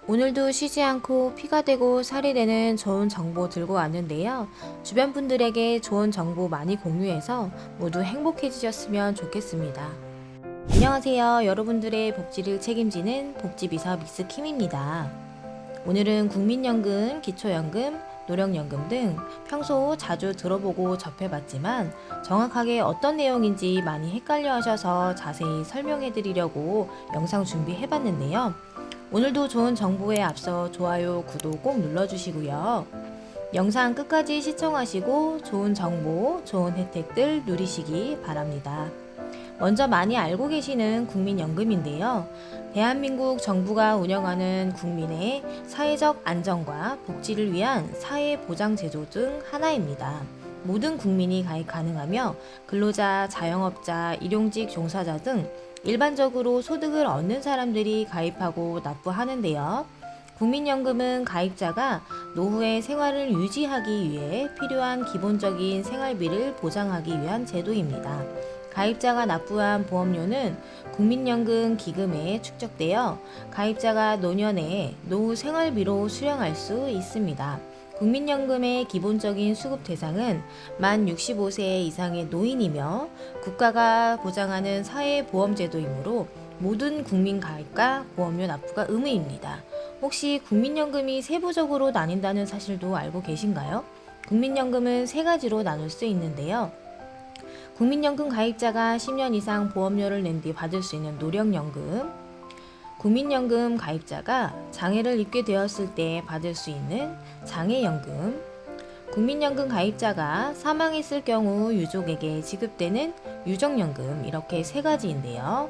오늘도 쉬지 않고 피가 되고 살이 되는 좋은 정보 들고 왔는데요. 주변 분들에게 좋은 정보 많이 공유해서 모두 행복해지셨으면 좋겠습니다. 안녕하세요. 여러분들의 복지를 책임지는 복지비서 미스킴입니다. 오늘은 국민연금, 기초연금, 노령연금 등 평소 자주 들어보고 접해봤지만 정확하게 어떤 내용인지 많이 헷갈려 하셔서 자세히 설명해 드리려고 영상 준비해봤는데요. 오늘도 좋은 정보에 앞서 좋아요, 구독 꼭 눌러주시고요. 영상 끝까지 시청하시고 좋은 정보, 좋은 혜택들 누리시기 바랍니다. 먼저 많이 알고 계시는 국민연금인데요. 대한민국 정부가 운영하는 국민의 사회적 안정과 복지를 위한 사회보장제도 중 하나입니다. 모든 국민이 가입 가능하며 근로자, 자영업자, 일용직 종사자 등 일반적으로 소득을 얻는 사람들이 가입하고 납부하는데요. 국민연금은 가입자가 노후의 생활을 유지하기 위해 필요한 기본적인 생활비를 보장하기 위한 제도입니다. 가입자가 납부한 보험료는 국민연금 기금에 축적되어 가입자가 노년에 노후 생활비로 수령할 수 있습니다. 국민연금의 기본적인 수급 대상은 만 65세 이상의 노인이며 국가가 보장하는 사회보험제도이므로 모든 국민 가입과 보험료 납부가 의무입니다. 혹시 국민연금이 세부적으로 나뉜다는 사실도 알고 계신가요? 국민연금은 세 가지로 나눌 수 있는데요. 국민연금 가입자가 10년 이상 보험료를 낸 뒤 받을 수 있는 노령연금, 국민연금 가입자가 장애를 입게 되었을 때 받을 수 있는 장애연금, 국민연금 가입자가 사망했을 경우 유족에게 지급되는 유족연금, 이렇게 세 가지인데요.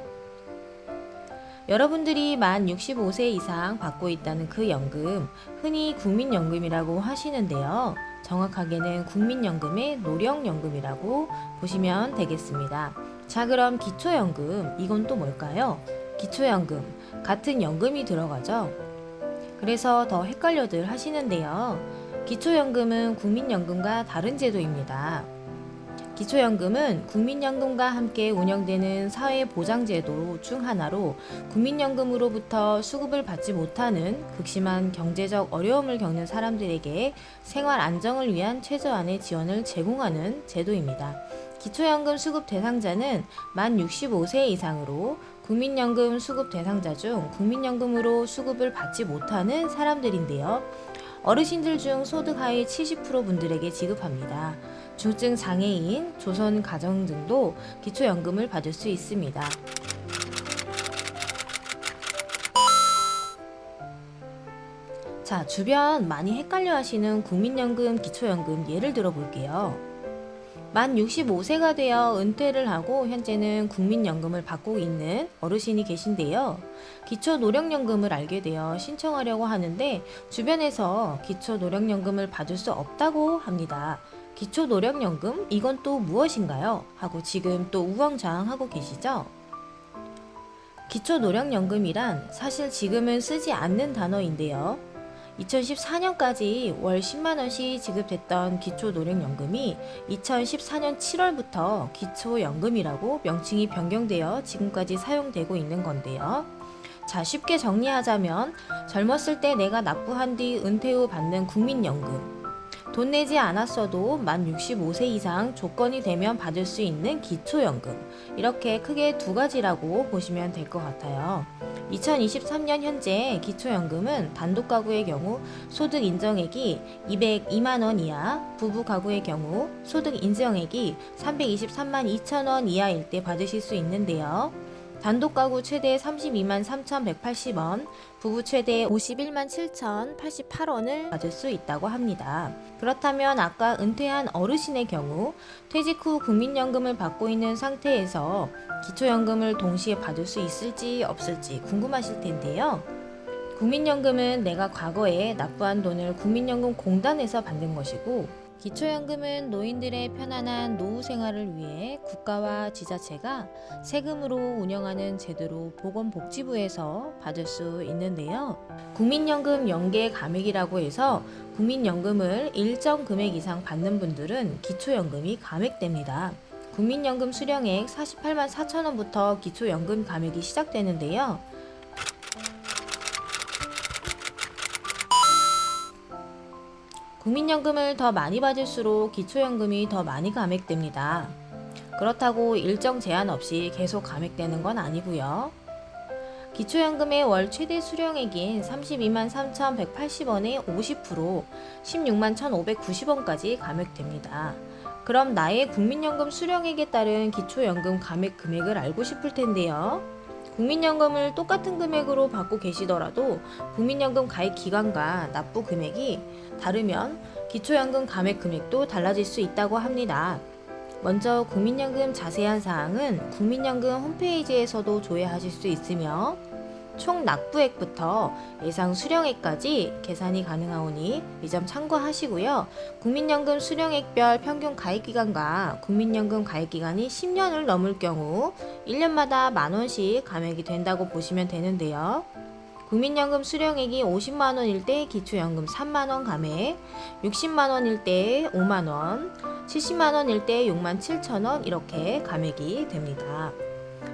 여러분들이 만 65세 이상 받고 있다는 그 연금, 흔히 국민연금이라고 하시는데요. 정확하게는 국민연금의 노령연금이라고 보시면 되겠습니다. 자, 그럼 기초연금, 이건 또 뭘까요? 기초연금, 같은 연금이 들어가죠. 그래서 더 헷갈려들 하시는데요. 기초연금은 국민연금과 다른 제도입니다. 기초연금은 국민연금과 함께 운영되는 사회보장제도 중 하나로 국민연금으로부터 수급을 받지 못하는 극심한 경제적 어려움을 겪는 사람들에게 생활 안정을 위한 최저한의 지원을 제공하는 제도입니다. 기초연금 수급 대상자는 만 65세 이상으로 국민연금 수급 대상자 중 국민연금으로 수급을 받지 못하는 사람들인데요. 어르신들 중 소득 하위 70% 분들에게 지급합니다. 중증 장애인, 조선 가정 등도 기초연금을 받을 수 있습니다. 자, 주변 많이 헷갈려 하시는 국민연금, 기초연금 예를 들어 볼게요. 만 65세가 되어 은퇴를 하고 현재는 국민연금을 받고 있는 어르신이 계신데요. 기초노령연금을 알게 되어 신청하려고 하는데 주변에서 기초노령연금을 받을 수 없다고 합니다. 기초노령연금? 이건 또 무엇인가요? 하고 지금 또 우왕좌왕하고 계시죠? 기초노령연금이란 사실 지금은 쓰지 않는 단어인데요. 2014년까지 월 10만원씩 지급됐던 기초노령연금이 2014년 7월부터 기초연금이라고 명칭이 변경되어 지금까지 사용되고 있는 건데요. 자, 쉽게 정리하자면 젊었을 때 내가 납부한 뒤 은퇴 후 받는 국민연금, 돈 내지 않았어도 만 65세 이상 조건이 되면 받을 수 있는 기초연금, 이렇게 크게 두 가지라고 보시면 될 것 같아요. 2023년 현재 기초연금은 단독 가구의 경우 소득 인정액이 202만 원 이하, 부부 가구의 경우 소득 인정액이 323만 2천 원 이하일 때 받으실 수 있는데요. 단독 가구 최대 32만 3,180원, 부부 최대 51만 7,088원을 받을 수 있다고 합니다. 그렇다면 아까 은퇴한 어르신의 경우 퇴직 후 국민연금을 받고 있는 상태에서 기초연금을 동시에 받을 수 있을지 없을지 궁금하실 텐데요. 국민연금은 내가 과거에 납부한 돈을 국민연금 공단에서 받는 것이고, 기초연금은 노인들의 편안한 노후 생활을 위해 국가와 지자체가 세금으로 운영하는 제도로 보건복지부에서 받을 수 있는데요. 국민연금 연계 감액이라고 해서 국민연금을 일정 금액 이상 받는 분들은 기초연금이 감액됩니다. 국민연금 수령액 48만 4천 원부터 기초연금 감액이 시작되는데요. 국민연금을 더 많이 받을수록 기초연금이 더 많이 감액됩니다. 그렇다고 일정 제한 없이 계속 감액되는 건 아니고요. 기초연금의 월 최대 수령액인 32만 3,180원의 50%, 16만 1,590원까지 감액됩니다. 그럼 나의 국민연금 수령액에 따른 기초연금 감액 금액을 알고 싶을 텐데요. 국민연금을 똑같은 금액으로 받고 계시더라도 국민연금 가입 기간과 납부 금액이 다르면 기초연금 감액 금액도 달라질 수 있다고 합니다. 먼저 국민연금 자세한 사항은 국민연금 홈페이지에서도 조회하실 수 있으며 총 납부액부터 예상 수령액까지 계산이 가능하오니 이 점 참고하시고요. 국민연금 수령액별 평균 가입기간과 국민연금 가입기간이 10년을 넘을 경우 1년마다 만원씩 감액이 된다고 보시면 되는데요. 국민연금 수령액이 50만원일 때 기초연금 3만원 감액, 60만원일 때 5만원, 70만원일 때 6만 7천원 이렇게 감액이 됩니다.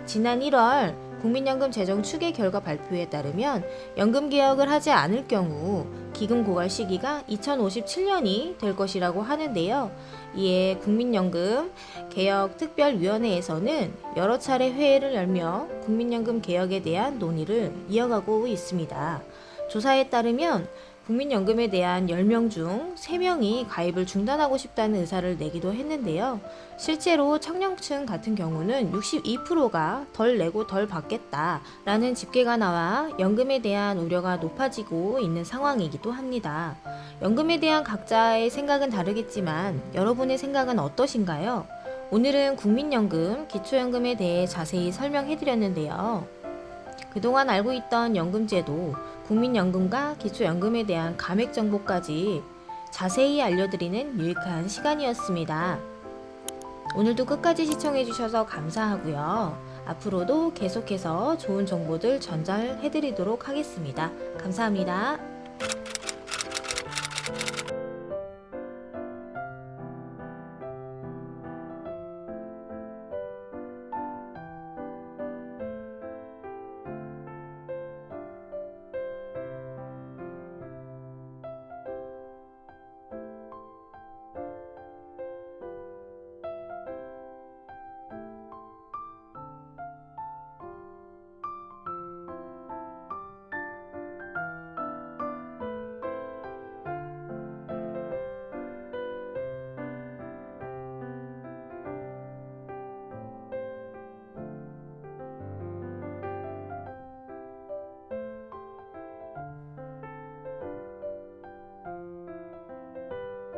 지난 1월 국민연금 재정 추계 결과 발표에 따르면 연금 개혁을 하지 않을 경우 기금 고갈 시기가 2057년이 될 것이라고 하는데요. 이에 국민연금 개혁특별위원회에서는 여러 차례 회의를 열며 국민연금 개혁에 대한 논의를 이어가고 있습니다. 조사에 따르면 국민연금에 대한 10명 중 3명이 가입을 중단하고 싶다는 의사를 내기도 했는데요. 실제로 청년층 같은 경우는 62%가 덜 내고 덜 받겠다라는 집계가 나와 연금에 대한 우려가 높아지고 있는 상황이기도 합니다. 연금에 대한 각자의 생각은 다르겠지만 여러분의 생각은 어떠신가요? 오늘은 국민연금, 기초연금에 대해 자세히 설명해드렸는데요. 그동안 알고 있던 연금제도, 국민연금과 기초연금에 대한 감액 정보까지 자세히 알려드리는 유익한 시간이었습니다. 오늘도 끝까지 시청해주셔서 감사하고요. 앞으로도 계속해서 좋은 정보들 전달해드리도록 하겠습니다. 감사합니다.